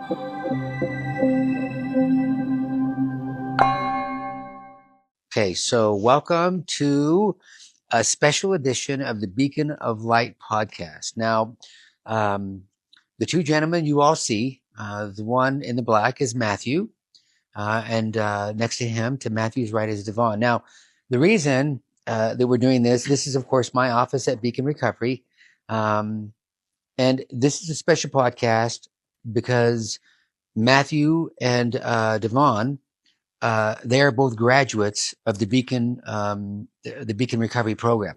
Okay, so welcome to a special edition of the Beacon of Light podcast. Now, um, the two gentlemen you all see, the one in the black is Mathew, and next to him, to Mathew's right, is Devon. Now, the reason that we're doing this is, of course, my office at Beecon Recovery. And this is a special podcast because Mathew and Devon, they are both graduates of the Beecon Recovery program.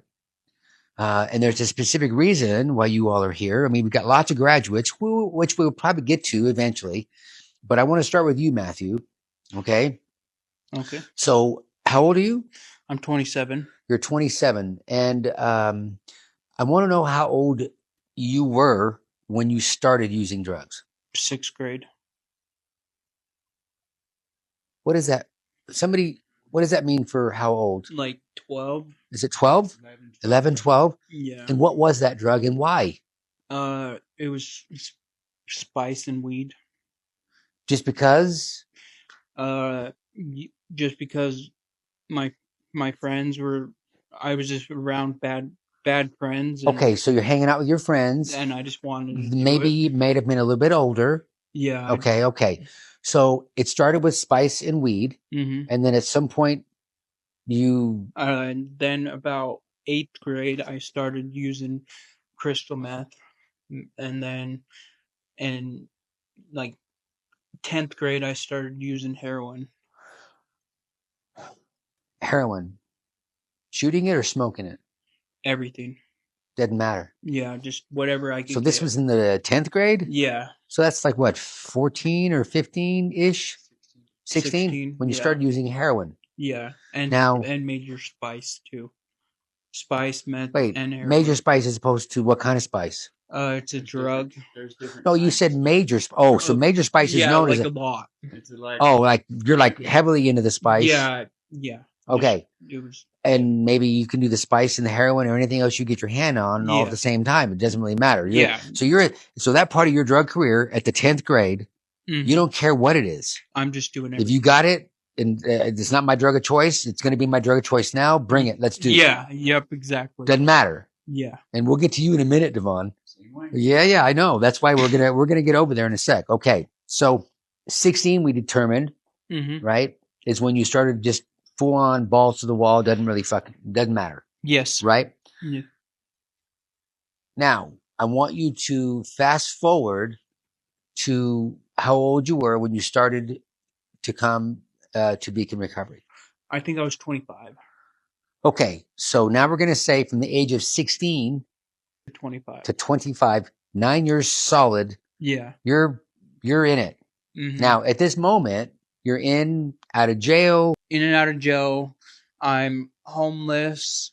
And there's a specific reason why you all are here. I mean, we've got lots of graduates, which we'll probably get to eventually. But I want to start with you, Mathew. Okay. Okay. So, how old are you? I'm 27. You're 27. And I want to know how old you were when you started using drugs. 6th grade. What is that? What does that mean for how old? Like 12. Is it 12? 11, 12? Yeah. And what was that drug and why? It was spice and weed. Just because? Just because my friends were, I was just around bad friends. And, Okay, so you're hanging out with your friends. And I just wanted to maybe you may have been a little bit older. Yeah. Okay. So it started with spice and weed. Mm-hmm. And then at some point you... and then about 8th grade, I started using crystal meth. And then in like 10th grade, I started using heroin. Heroin. Shooting it or smoking it? Everything. Doesn't matter. Yeah, just whatever I could. So this was in the 10th grade? Yeah. So that's like what, 14 or 15-ish? 16? When you started using heroin. Yeah. And major spice too. Spice, meth, and heroin. Major spice as opposed to what kind of spice? It's a drug. There's different. No, you said major. So major spice is known as a lot. Like you're like heavily into the spice. Yeah. Okay. It was. And maybe you can do the spice and the heroin or anything else you get your hand on all at the same time. It doesn't really matter. So that part of your drug career at the 10th grade, you don't care what it is. I'm just doing it. If you got it and it's not my drug of choice, it's going to be my drug of choice now. Bring it. Let's do it. Yeah. Yep. Exactly. Doesn't matter. Yeah. And we'll get to you in a minute, Devon. Yeah, I know. That's why we're gonna get over there in a sec. Okay. So 16 we determined, right, is when you started just full on balls to the wall, doesn't matter. Yes. Right? Yeah. Now, I want you to fast forward to how old you were when you started to come to Beecon Recovery. I think I was 25. Okay. So now we're gonna say from the age of 16 to 25, 9 years solid. Yeah. You're in it. Now, at this moment, you're out of jail. In and out of jail. I'm homeless.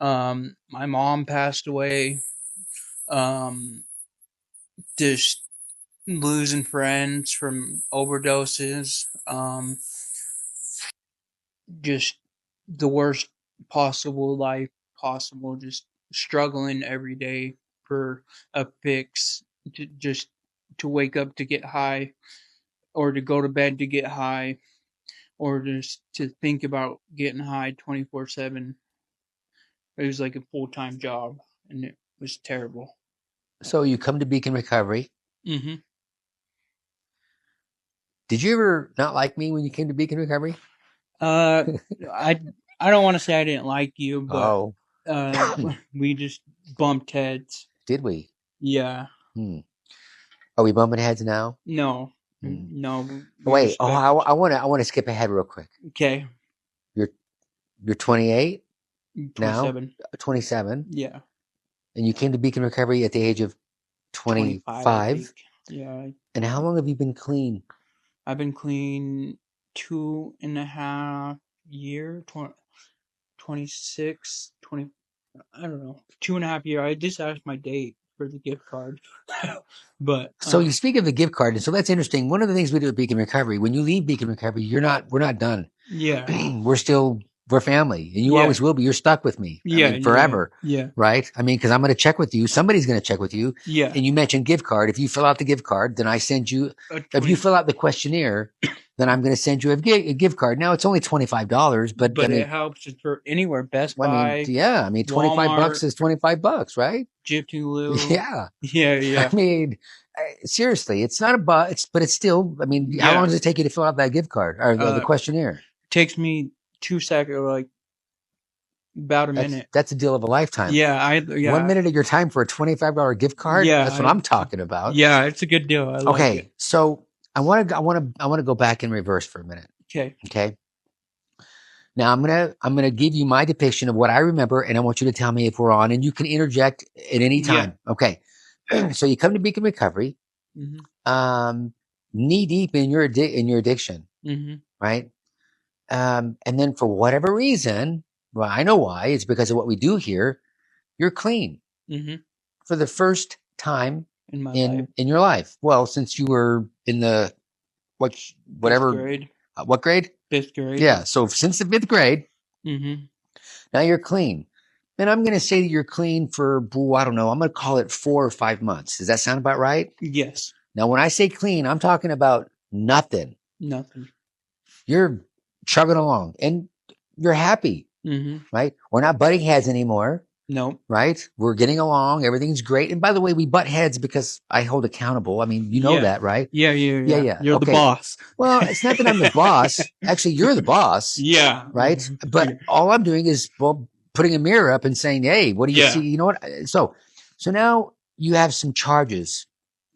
My mom passed away. Just losing friends from overdoses. Just the worst possible life possible. Just struggling every day for a fix, to wake up to get high, or to go to bed to get high, or just to think about getting high 24/7. It was like a full-time job, and it was terrible. So you come to Beecon Recovery. Mm-hmm. Did you ever not like me when you came to Beecon Recovery? I don't want to say I didn't like you, but we just bumped heads. Did we? Yeah. Are we bumping heads now? No. No. Wait. I want to skip ahead real quick. Okay. You're 28 27. now. 27. Yeah. And you came to Beecon Recovery at the age of 25. Yeah. And how long have you been clean? I've been clean 2.5 years. 26, 20. I don't know. 2.5 years. I just asked my date for the gift card. But so you speak of the gift card, and so that's interesting. One of the things we do at Beecon Recovery, when you leave Beecon Recovery, we're not done. Yeah. We're still we're family, and you Yeah. always will be. You're stuck with me. I Yeah, mean, forever. Yeah. Right? I mean, because I'm going to check with you. Somebody's going to check with you. Yeah. And you mentioned gift card. If you fill out the gift card, then I send you. If you fill out the questionnaire, then I'm going to send you a gift card. Now it's only $25, but I mean, it helps for anywhere. Best I mean, Buy, yeah, I mean, $25 is $25, right? Jiffy Lube. Yeah. Yeah. I mean, seriously, it's not but it's still, I mean, how long does it take you to fill out that gift card or the questionnaire? Takes me 2 seconds, like about a minute. That's a deal of a lifetime. Yeah. 1 minute of your time for a $25 gift card. Yeah, That's what I'm talking about. Yeah, it's a good deal. I like it. So I want to go back in reverse for a minute. Okay. Now I'm gonna give you my depiction of what I remember, and I want you to tell me if we're on, and you can interject at any time. Yeah. Okay. So you come to Beecon Recovery, knee deep in your addiction, right? And then for whatever reason, well, I know why. It's because of what we do here. You're clean for the first time in your life. Well, since you were in the whatever grade. What grade? 5th grade. Yeah. So since the 5th grade, now you're clean. And I'm going to say that you're clean for, I don't know, I'm going to call it 4 or 5 months. Does that sound about right? Yes. Now, when I say clean, I'm talking about nothing. You're chugging along and you're happy, right? We're not butting heads anymore. No. Right? We're getting along. Everything's great. And by the way, we butt heads because I hold accountable. I mean, you know that, right? Yeah. You're the boss. Well, it's not that I'm the boss. Actually, you're the boss. Yeah. Right? But all I'm doing is, putting a mirror up and saying, hey, what do you see? You know what? So now you have some charges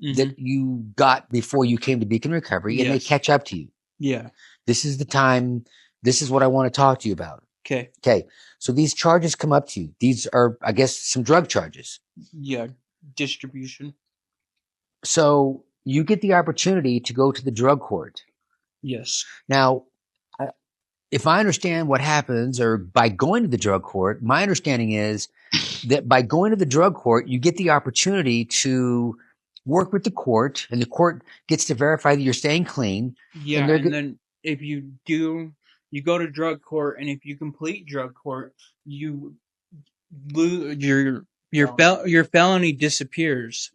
that you got before you came to Beecon Recovery, and they catch up to you. Yeah. This is the time. This is what I want to talk to you about. Okay. So these charges come up to you. These are, I guess, some drug charges. Yeah. Distribution. So you get the opportunity to go to the drug court. Yes. Now, if I understand what happens, or by going to the drug court, my understanding is that by going to the drug court, you get the opportunity to work with the court, and the court gets to verify that you're staying clean. Yeah. And then if you do, you go to drug court, and if you complete drug court, you lose your felony disappears.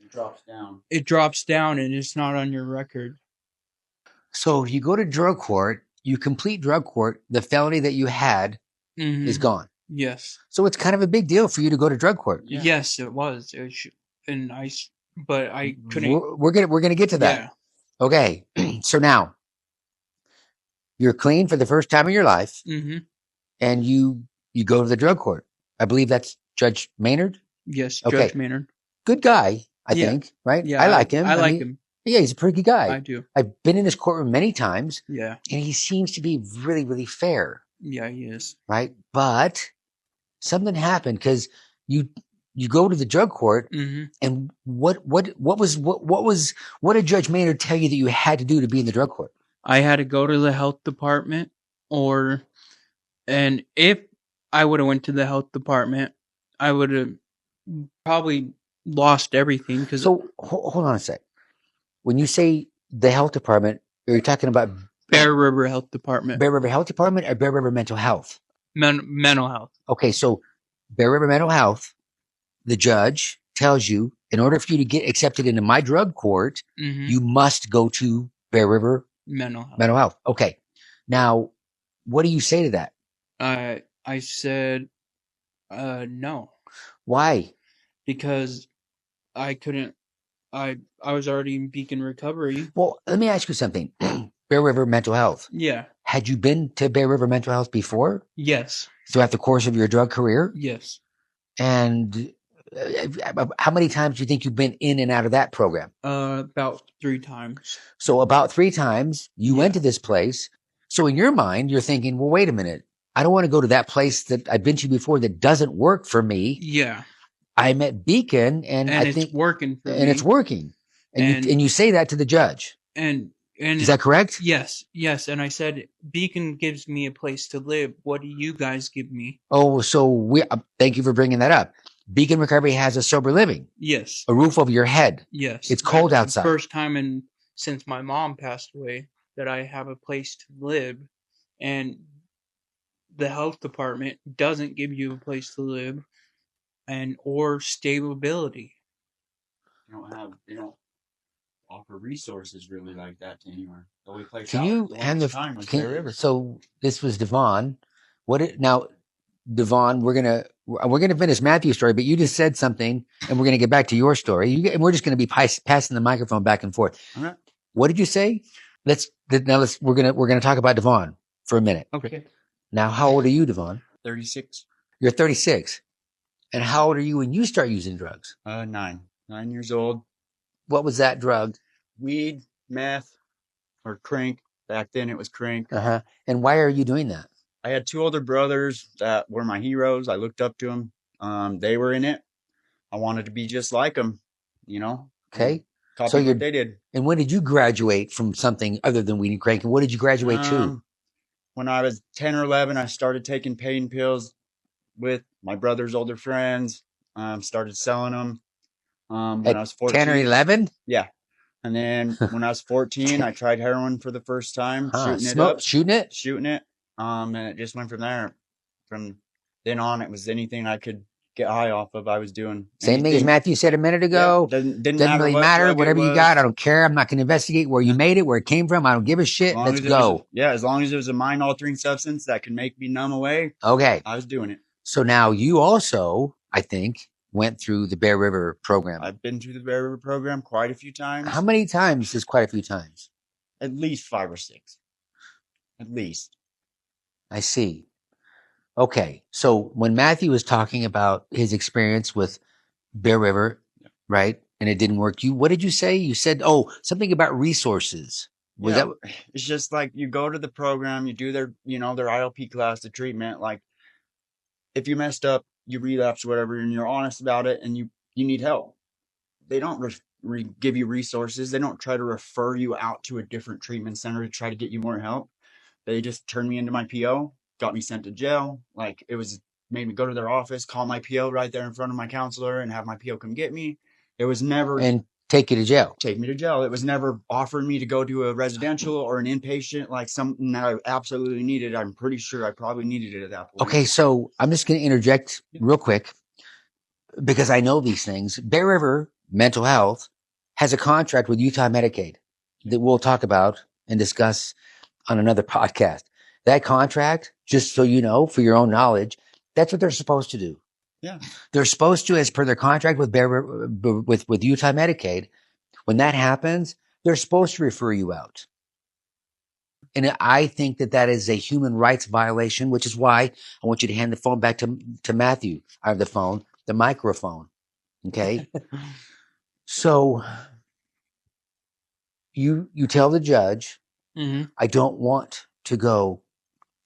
It drops down, and it's not on your record. So you go to drug court, you complete drug court, the felony that you had is gone. Yes. So it's kind of a big deal for you to go to drug court. Yeah. Yes, it was. But I couldn't. We're gonna get to that. Yeah. Okay. So now you're clean for the first time in your life, and you go to the drug court. I believe that's Judge Maynard. Yes, Judge Maynard. Good guy, I think. Right? Yeah, I like him. I like him. Yeah, he's a pretty good guy. I do. I've been in his courtroom many times. Yeah. And he seems to be really, really fair. Yeah, he is. Right? But something happened because you go to the drug court, and what did Judge Maynard tell you that you had to do to be in the drug court? I had to go to the health department, and if I would have went to the health department, I would have probably lost everything. So hold on a sec. When you say the health department, are you talking about Bear River Health Department? Bear River Health Department or Bear River Mental Health? Mental health. Okay, so Bear River Mental Health, the judge tells you, in order for you to get accepted into my drug court, you must go to Bear River Mental Health. Okay. Now, what do you say to that? I said, no. Why? Because I couldn't. I was already in Beecon Recovery. Well, let me ask you something. Bear River Mental Health. Yeah. Had you been to Bear River Mental Health before? Yes. Throughout the course of your drug career? Yes. And how many times do you think you've been in and out of that program? About 3 times. So about 3 times you went to this place. So in your mind, you're thinking, well, wait a minute. I don't want to go to that place that I've been to before that doesn't work for me. Yeah. I'm at Beecon, and I think it's working for me. And it's working. And you say that to the judge. And is that correct? Yes. And I said, Beecon gives me a place to live. What do you guys give me? Oh, so thank you for bringing that up. Beecon Recovery has a sober living. Yes. A roof over your head. Yes. It's cold outside. The first time since my mom passed away that I have a place to live, and the health department doesn't give you a place to live and or stability. They don't offer resources really like that to anyone. The only place Can out you the hand longest time was Bear River. so this was Devon. Now, Devon, we're gonna finish Matthew's story, but you just said something, and we're gonna get back to your story. And we're just gonna be passing the microphone back and forth. Okay. What did you say? We're gonna talk about Devon for a minute. Okay. Now, how old are you, Devon? 36. You're 36. And how old are you when you start using drugs? 9 years old. What was that drug? Weed, meth, or crank. Back then it was crank. And why are you doing that? I had 2 older brothers that were my heroes. I looked up to them. They were in it. I wanted to be just like them, Okay. Copy what they did. And when did you graduate from something other than weed and crank? And what did you graduate to? When I was 10 or 11, I started taking pain pills with my brother's older friends. Started selling them. When I was 14. 10 or 11? Yeah. And then when I was 14, I tried heroin for the first time, Shooting it. And it just went from there. From then on, it was anything I could get high off of, I was doing. Same thing as Matthew said a minute ago. Yeah, didn't really matter. Whatever you got, I don't care. I'm not going to investigate where you made it, where it came from. I don't give a shit. Let's go. As long as it was a mind-altering substance that could make me numb away. Okay. I was doing it. So now you also, I think, went through the Bear River program. I've been through the Bear River program quite a few times. How many times is quite a few times? At least 5 or 6. At least. I see. Okay. So when Matthew was talking about his experience with Bear River, right? And it didn't work. What did you say? You said, something about resources. It's just like you go to the program, you do their ILP class, the treatment. Like if you messed up, you relapse, whatever, and you're honest about it and you need help. They don't give you resources. They don't try to refer you out to a different treatment center to try to get you more help. They just turned me into my PO, got me sent to jail. Like made me go to their office, call my PO right there in front of my counselor and have my PO come get me. It was never... And take you to jail. Take me to jail. It was never offering me to go to a residential or an inpatient, like something that I absolutely needed. I'm pretty sure I probably needed it at that point. Okay, so I'm just going to interject real quick because I know these things. Bear River Mental Health has a contract with Utah Medicaid that we'll talk about and discuss on another podcast. That contract, just so you know, for your own knowledge, that's what they're supposed to do. Yeah. They're supposed to, as per their contract with with Utah Medicaid, when that happens, they're supposed to refer you out. And I think that is a human rights violation, which is why I want you to hand the phone back to Matthew, or the microphone. Okay. So you tell the judge, I don't want to go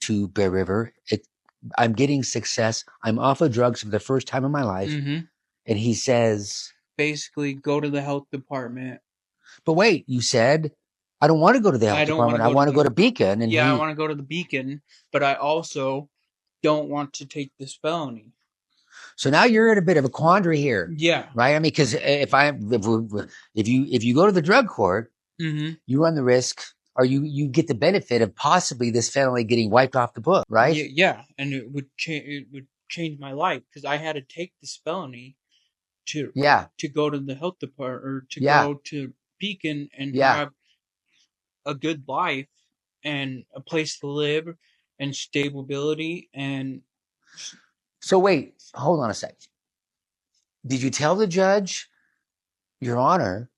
to Bear River. I'm getting success. I'm off of drugs for the first time in my life. And he says, basically, go to the health department. But wait, you said, I don't want to go to the health department. I want to go to Beecon. And I want to go to the Beecon, but I also don't want to take this felony. So now you're in a bit of a quandary here. Yeah. Right? I mean, because if you go to the drug court, you run the risk, or you get the benefit of possibly this felony getting wiped off the book, right? Yeah, and it would change my life because I had to take this felony to go to the health department or to go to Beecon and have a good life and a place to live and stability. And so wait, hold on a sec. Did you tell the judge, Your Honor,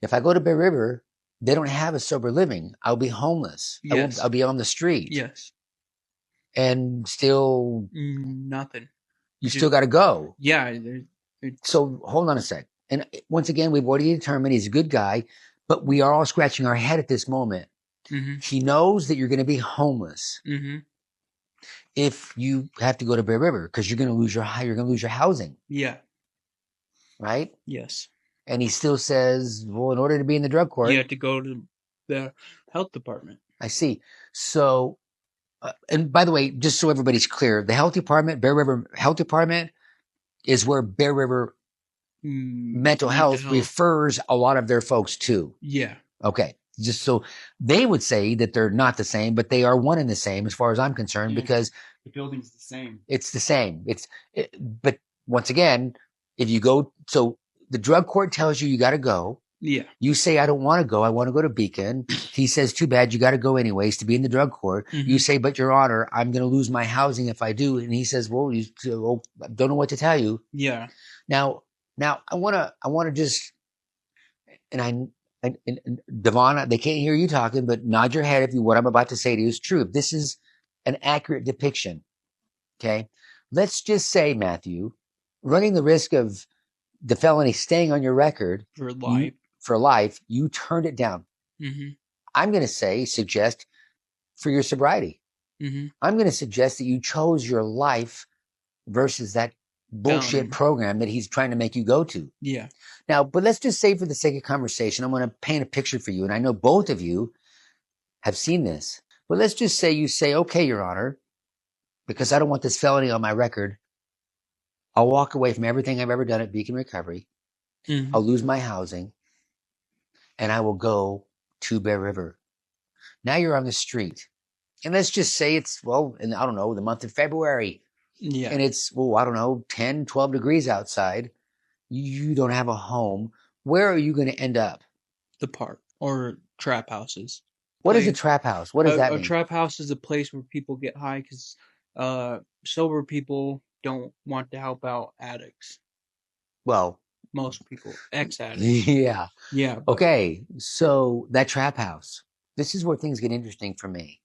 if I go to Bear River, they don't have a sober living. I'll be homeless. Yes. I'll be on the street. Yes. And still nothing. You still got to go. Yeah. So hold on a sec. And once again, we've already determined he's a good guy, but we are all scratching our head at this moment. He knows that you're going to be homeless if you have to go to Bear River because you're going to lose your housing. Yeah. Right? Yes. And he still says, well, in order to be in the drug court, you have to go to the health department. I see. So, and by the way, just so everybody's clear, the health department, Bear River Health Department, is where Bear River Mental Health refers a lot of their folks to. Yeah. Okay. just so they would say that they're not the same, but they are one and the same as far as I'm concerned, because the building's the same. it's the same. But once again, if you go, so the drug court tells you got to go. Yeah. You say, I don't want to go. I want to go to Beacon. He says, too bad. You got to go anyways to be in the drug court. Mhm. You say, but Your Honor, I'm going to lose my housing if I do. And he says, well, I don't know what to tell you. Yeah. Now I want to just, and Devon, they can't hear you talking, but nod your head if what I'm about to say to you is true. If this is an accurate depiction, okay? Let's just say, Mathew, running the risk of the felony staying on your record For life. you turned it down. Mm-hmm. I'm going to suggest for your sobriety. Mm-hmm. I'm going to suggest that you chose your life versus that bullshit program that he's trying to make you go to. Yeah. Now, but let's just say for the sake of conversation, I'm going to paint a picture for you. And I know both of you have seen this, but let's just say you say, okay, Your Honor, because I don't want this felony on my record, I'll walk away from everything I've ever done at Beecon Recovery. Mm-hmm. I'll lose my housing and I will go to Bear River. Now you're on the street. And let's just say it's, in, I don't know, the month of February. Yeah. And it's, 10, 12 degrees outside. You don't have a home. Where are you going to end up? The park or trap houses. What is a trap house? What does that mean? A trap house is a place where people get high because sober people don't want to help out addicts. Well, most people, ex-addicts. Yeah. Yeah. Okay. So that trap house, this is where things get interesting for me.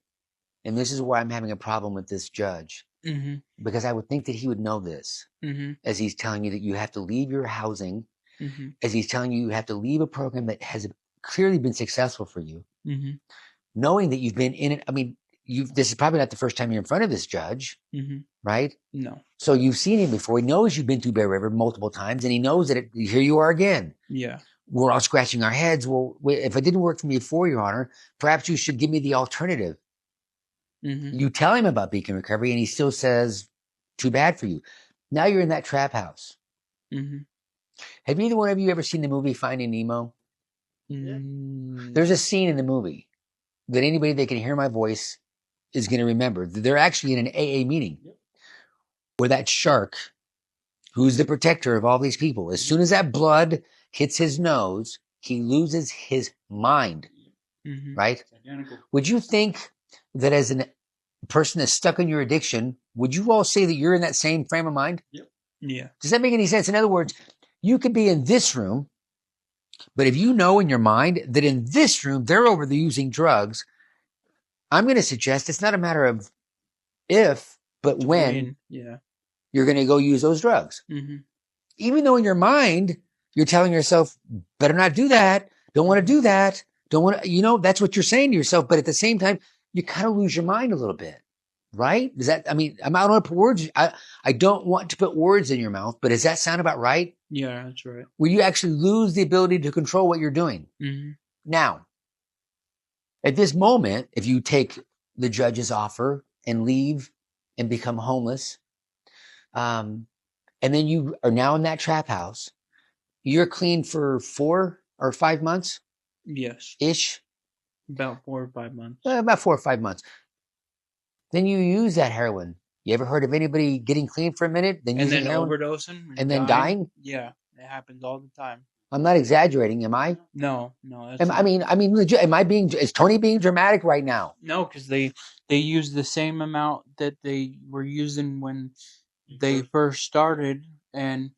And this is why I'm having a problem with this judge. Mm-hmm. Because I would think that he would know this. Mm-hmm. As he's telling you that you have to leave your housing. Mm-hmm. As he's telling you have to leave a program that has clearly been successful for you. Mm-hmm. Knowing that you've been in it. I mean, this is probably not the first time you're in front of this judge. Mm-hmm. Right? No. So you've seen him before. He knows you've been through Bear River multiple times, and he knows that here you are again. Yeah. We're all scratching our heads. Well, if it didn't work for me before, Your Honor, perhaps you should give me the alternative. Mm-hmm. You tell him about Beecon Recovery, and he still says, too bad for you. Now you're in that trap house. Mm-hmm. Have either one of you ever seen the movie Finding Nemo? Mm-hmm. There's a scene in the movie that anybody that can hear my voice is going to remember. They're actually in an AA meeting where that shark, who's the protector of all these people, as soon as that blood hits his nose, he loses his mind. Mm-hmm. Right? Would you think that as a person that's stuck in your addiction, would you all say that you're in that same frame of mind? Yep. Yeah. Does that make any sense? In other words, you could be in this room, but if you know in your mind that in this room, they're over there using drugs, I'm going to suggest it's not a matter of if, but when you're going to go use those drugs. Mm-hmm. Even though in your mind, you're telling yourself, better not do that. Don't want to do that. Don't want to, that's what you're saying to yourself. But at the same time, you kind of lose your mind a little bit, right? Does that, I don't want to put words, I don't want to put words in your mouth, but does that sound about right? Yeah, that's right. Where you actually lose the ability to control what you're doing. Mm-hmm. Now, at this moment, if you take the judge's offer and leave and become homeless, and then you are now in that trap house, you're clean for 4 or 5 months? Yes. Ish? About 4 or 5 months. About 4 or 5 months. Then you use that heroin. You ever heard of anybody getting clean for a minute, then using heroin, overdosing, and then dying? Yeah, it happens all the time. I'm not exaggerating, am I? No. That's legit. Is Tony being dramatic right now? No, because they use the same amount that they were using when they first started, and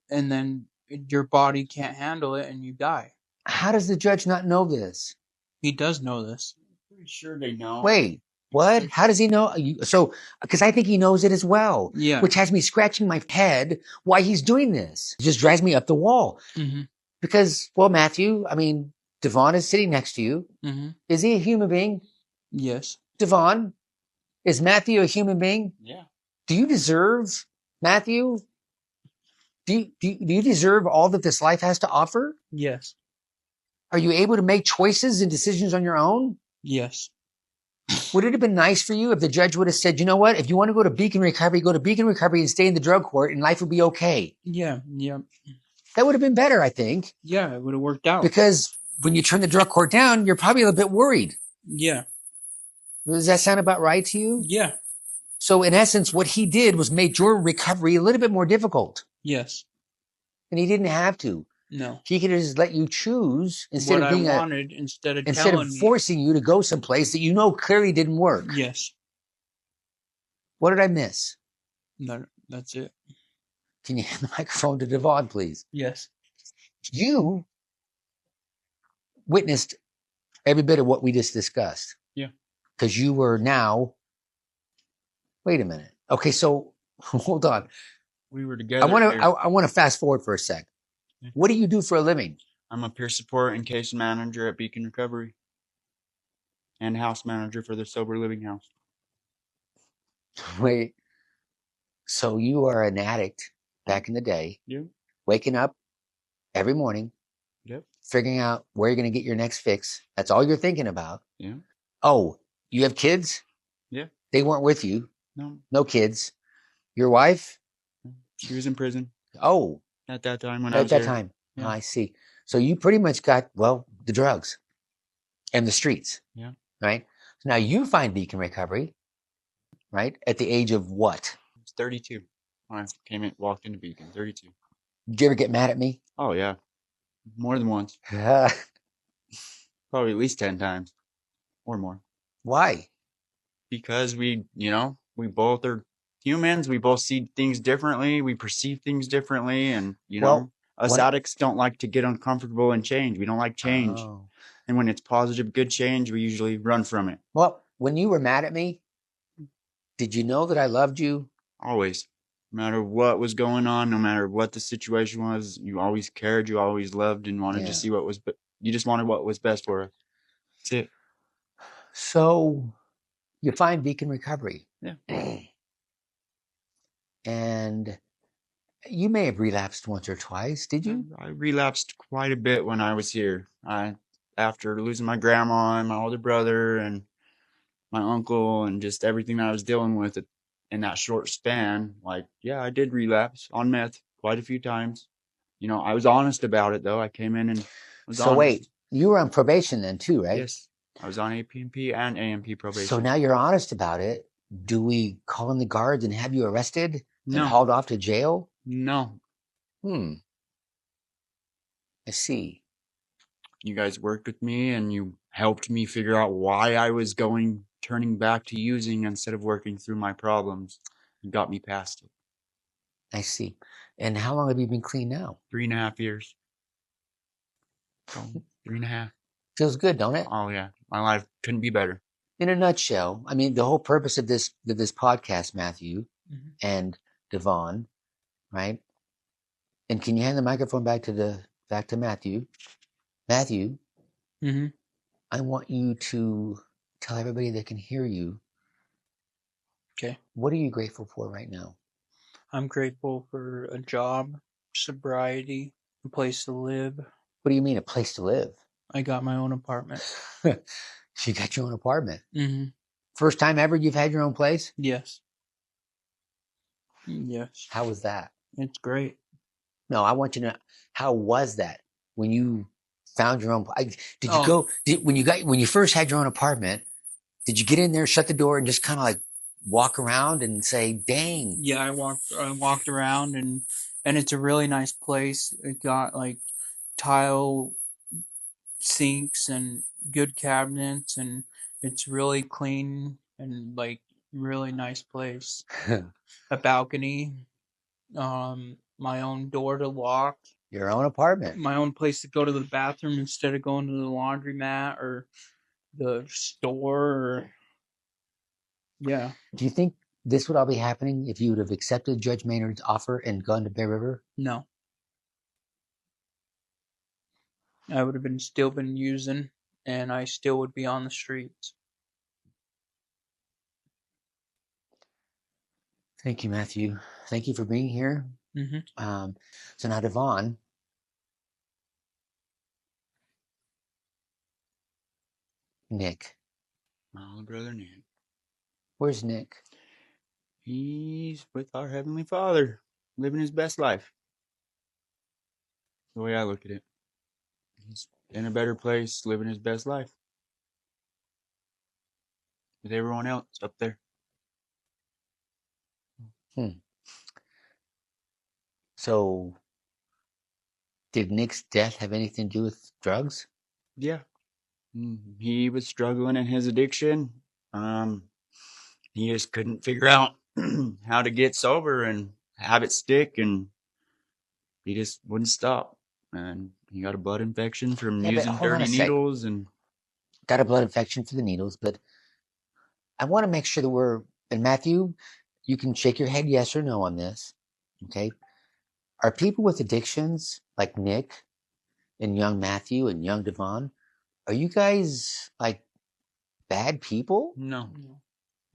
then your body can't handle it and you die. How does the judge not know this? He does know this. Pretty sure they know. Wait, what? How does he know? Because I think he knows it as well. Yeah. Which has me scratching my head why he's doing this. It just drives me up the wall. Mm-hmm. Because, Mathew, Devon is sitting next to you. Mm-hmm. Is he a human being? Yes. Devon, is Mathew a human being? Yeah. Do you deserve, Mathew? Do you deserve all that this life has to offer? Yes. Are you able to make choices and decisions on your own? Yes. Would it have been nice for you if the judge would have said, you know what, if you want to go to Beecon Recovery, go to Beecon Recovery and stay in the drug court and life would be okay? Yeah. That would have been better, I think. Yeah, it would have worked out. Because when you turn the drug court down, you're probably a little bit worried. Yeah. Does that sound about right to you? Yeah. So in essence, what he did was made your recovery a little bit more difficult. Yes. And he didn't have to. No. He could just let you choose instead What of I being wanted instead of instead of telling me. forcing you to go someplace that you know clearly didn't work. Yes. What did I miss? No, that's it. Can you hand the microphone to Devon, please? Yes. You witnessed every bit of what we just discussed. Yeah. Because you were now. Wait a minute. Okay, so hold on. We were together. I want to fast forward for a sec. Yeah. What do you do for a living? I'm a peer support and case manager at Beecon Recovery and house manager for the sober living house. Wait. So you are an addict back in the day, Yeah. waking up every morning, Yep. figuring out where you're going to get your next fix. That's all you're thinking about. Yeah. Oh, you have kids? Yeah. They weren't with you. No. No kids. Your wife? She was in prison Oh, at that time when I at was that there. time. Yeah. I see. So you pretty much got, well, the drugs and the streets. Yeah. Right? So now you find Beecon Recovery, right? At the age of what? I was 32 when I walked into Beecon. 32. Did you ever get mad at me? Oh, yeah. More than once. Probably at least 10 times or more. Why? Because we both are humans. We both see things differently. We perceive things differently. And, us addicts don't like to get uncomfortable and change. We don't like change. Oh. And when it's positive, good change, we usually run from it. Well, when you were mad at me, did you know that I loved you? Always. No matter what was going on, no matter what the situation was, you always cared, you always loved and wanted to see you just wanted what was best for us. That's it. So you find Beecon Recovery. Yeah. And you may have relapsed once or twice, did you? I relapsed quite a bit when I was here. After losing my grandma and my older brother and my uncle and just everything that I was dealing with in that short span, I did relapse on meth quite a few times. I was honest about it, though. I came in and was honest. So wait, you were on probation then too, right? Yes. I was on APMP and AMP probation. So now you're honest about it. Do we call in the guards and have you arrested and No. hauled off to jail? No. I see. You guys worked with me and you helped me figure out why I was turning back to using instead of working through my problems. You got me past it. I see. And how long have you been clean now? 3.5 years. So, 3.5. Feels good, don't it? Oh yeah. My life couldn't be better. In a nutshell, I mean, the whole purpose of this podcast, Mathew and Devon, right? And can you hand the microphone back to Mathew? Mathew, I want you to tell everybody that can hear you. Okay. What are you grateful for right now? I'm grateful for a job, sobriety, a place to live. What do you mean, a place to live? I got my own apartment. You got your own apartment? Mm-hmm. First time ever you've had your own place? Yes. Yes. How was that? It's great. No, I want you to know, how was that when you found your own? Did you when you first had your own apartment, did you get in there, shut the door, and just kind of like walk around and say, dang? Yeah, I walked around and it's a really nice place. It got like tile sinks and good cabinets, and it's really clean and like really nice place. A balcony, my own door to lock, Your own apartment, my own place to go to the bathroom instead of going to the laundromat or the store. Or, yeah. Do you think this would all be happening if you would have accepted Judge Maynard's offer and gone to Bear River? No. I would have still been using, and I still would be on the streets. Thank you, Mathew. Thank you for being here. So now, Devon, Nick. My older brother, Nick. Where's Nick? He's with our Heavenly Father, living his best life. The way I look at it. in a better place, living his best life with everyone else up there. So, did Nick's death have anything to do with drugs? Yeah. He was struggling in his addiction. He just couldn't figure out how to get sober and have it stick, and he just wouldn't stop. And he got a blood infection from Yeah, but using hold on dirty a sec. needles, and Got a blood infection for the needles, but I want to make sure that we're, and Matthew, you can shake your head yes or no on this. Okay. Are people with addictions like Nick and young Matthew and young Devon, are you guys like bad people? no, No.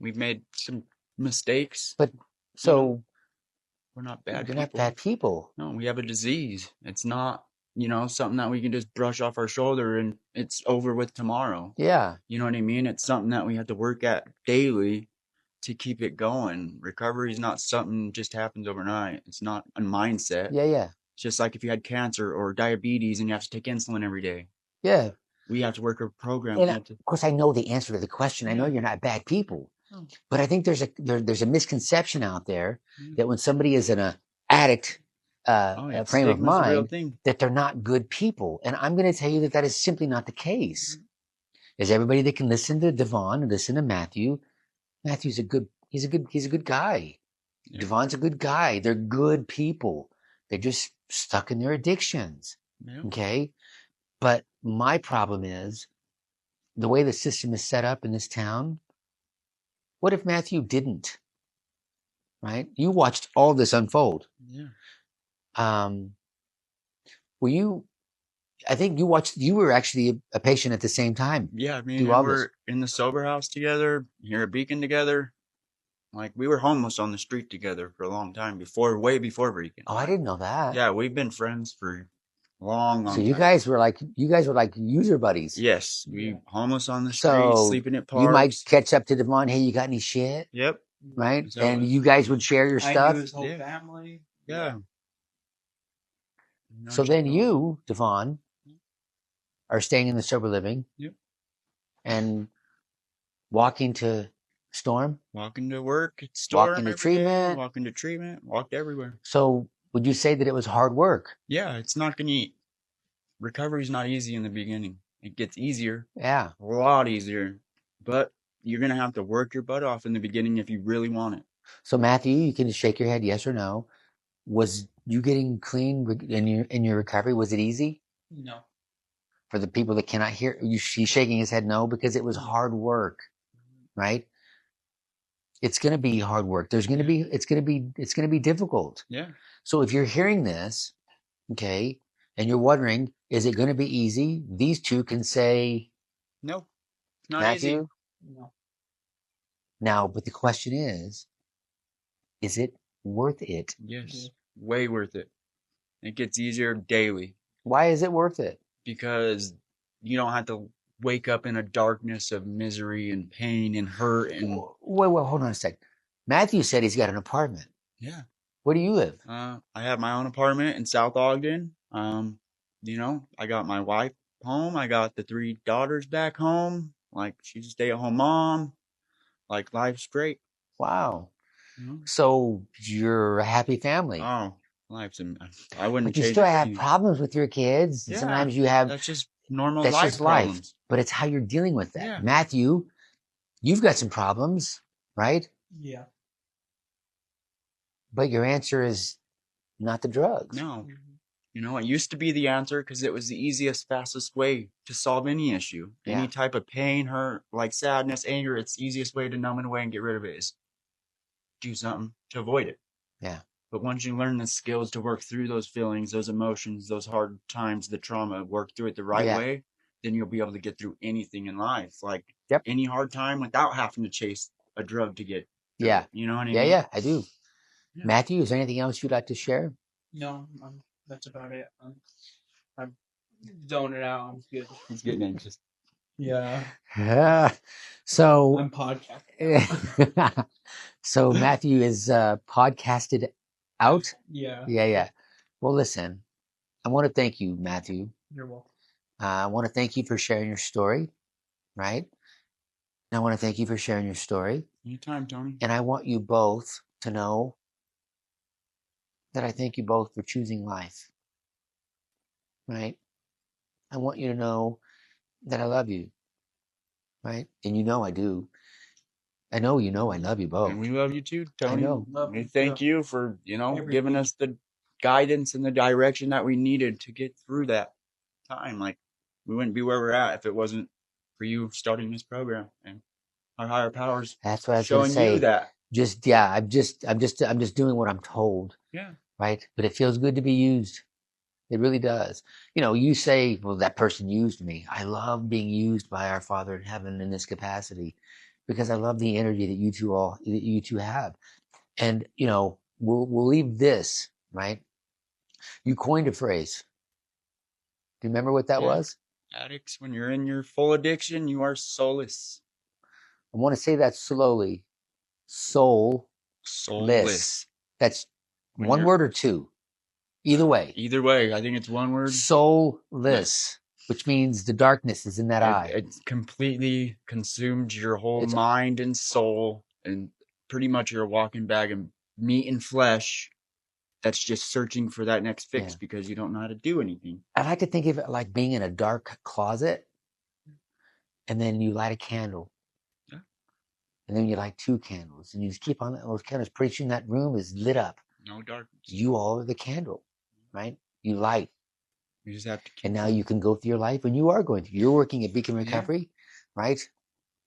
we've made some mistakes. But so We're not bad you're people. not bad people. No, we have a disease. It's not, something that we can just brush off our shoulder and it's over with tomorrow. Yeah. You know what I mean? It's something that we have to work at daily to keep it going. Recovery is not something just happens overnight. It's not a mindset. Yeah. Yeah. It's just like if you had cancer or diabetes and you have to take insulin every day. Yeah. We have to work a program. And of course, I know the answer to the question. I know Yeah. you're not bad people, Oh. but I think there's a misconception out there Yeah. that when somebody is in a addict frame of Stigma's a real mind, thing. that they're not good people. And I'm going to tell you that is simply not the case. Is everybody that can listen to Devon and listen to Matthew? Matthew's he's a good guy. Yeah. Devon's a good guy. They're good people. They're just stuck in their addictions. Yeah. Okay. But my problem is the way the system is set up in this town. What if Matthew didn't? Right? You watched all this unfold. Yeah. I think you were actually a patient at the same time. Yeah, me and Do him all this. were in the sober house together, here at Beecon together. Like, we were homeless on the street together for a long time way before Beecon. Oh, I didn't know that. Yeah, we've been friends for a long So time. you guys were like user buddies. Yes, we homeless on the street, So sleeping at parks. you might catch up to Devon. Hey, you got any shit? Yep. Right? So And you guys would share your I stuff. knew his whole Yeah. family. Yeah. So then you, Devon, are staying in the sober living. Yep. And walking to Storm. Walking to work, Storm, Walking to every day, treatment. walking to treatment, walked everywhere. So would you say that it was hard work? Yeah, it's not gonna. Recovery's not easy in the beginning. It gets easier. Yeah. A lot easier. But you're gonna have to work your butt off in the beginning if you really want it. So Matthew, you can just shake your head, yes or no. Was you getting clean in your recovery? Was it easy? No. For the people that cannot hear, he's shaking his head no, because it was hard work, right? It's going to be hard work. It's going to be difficult. Yeah. So if you're hearing this, okay, and you're wondering, is it going to be easy? These two can say, no, it's not Matthew. easy. No. Now, but the question is it worth it? Yes, way worth it. It gets easier daily. Why is it worth it? Because you don't have to wake up in a darkness of misery and pain and hurt and. Wait, hold on a sec. Matthew said he's got an apartment. Yeah. Where do you live? I have my own apartment in South Ogden. I got my wife home. I got the 3 daughters back home. Like, she's a stay-at-home mom. Like, life's great. Wow. Mm-hmm. So you're a happy family. Oh, I wouldn't. But you change still anything. have problems with your kids. Yeah, sometimes you have. That's just normal That's life just life. problems. But it's how you're dealing with that. Yeah. Matthew, you've got some problems, right? Yeah. But your answer is not the drugs. No. It used to be the answer because it was the easiest, fastest way to solve any issue. Yeah. Any type of pain, hurt, like sadness, anger, it's the easiest way to numb it away and get rid of it is do something to avoid it. Yeah. But once you learn the skills to work through those feelings, those emotions, those hard times, the trauma, work through it the right way, then you'll be able to get through anything in life. Like any hard time without having to chase a drug to get through it. You know what I mean? Yeah, I do. Yeah. Matthew, is there anything else you'd like to share? No, that's about it. I'm zoning out. I'm good. He's getting anxious. Yeah. So I'm podcasting. So Matthew is podcasted out. Yeah. Yeah. Well, listen, I want to thank you, Matthew. You're welcome. I want to thank you for sharing your story, right? And I want to thank you for sharing your story. Anytime, Tony. And I want you both to know that I thank you both for choosing life, right? I want you to know that I love you, right? And you know I do. I know you know I love you both. And we love you too, I Tony. know. We thank you for, Everything. giving us the guidance and the direction that we needed to get through that time. Like, we wouldn't be where we're at if it wasn't for you starting this program and our higher powers That's what I was going to showing you say. that. I'm just doing what I'm told, Yeah. right? But it feels good to be used. It really does. You say, well, that person used me. I love being used by our Father in heaven in this capacity because I love the energy that you two have. And, we'll leave this, right? You coined a phrase. Do you remember what that Yeah. was? Addicts, when you're in your full addiction, you are soulless. I want to say that slowly. Soulless. Soulless. That's When one you're- word or two. Either way. Either way, I think it's one word. Soulless, which means the darkness is in that eye. It's completely consumed your whole It's- mind and soul, and pretty much you're a walking bag of meat and flesh that's just searching for that next fix Yeah. because you don't know how to do anything. I like to think of it like being in a dark closet, and then you light a candle. Yeah. And then you light two candles, and you just keep on those candles. Pretty soon that room is lit up. No darkness. You all are the candle, right? You light. You just have to keep And now going. you can go through your life, and you are going through. You're working at Beecon Recovery, right?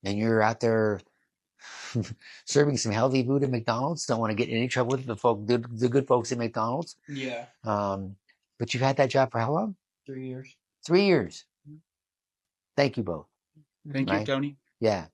And you're out there serving some healthy food at McDonald's. Don't want to get in any trouble with the good folks at McDonald's. Yeah, But you've had that job for how long? 3 years. 3 years. Thank you both. Thank you, Right. Tony. Yeah.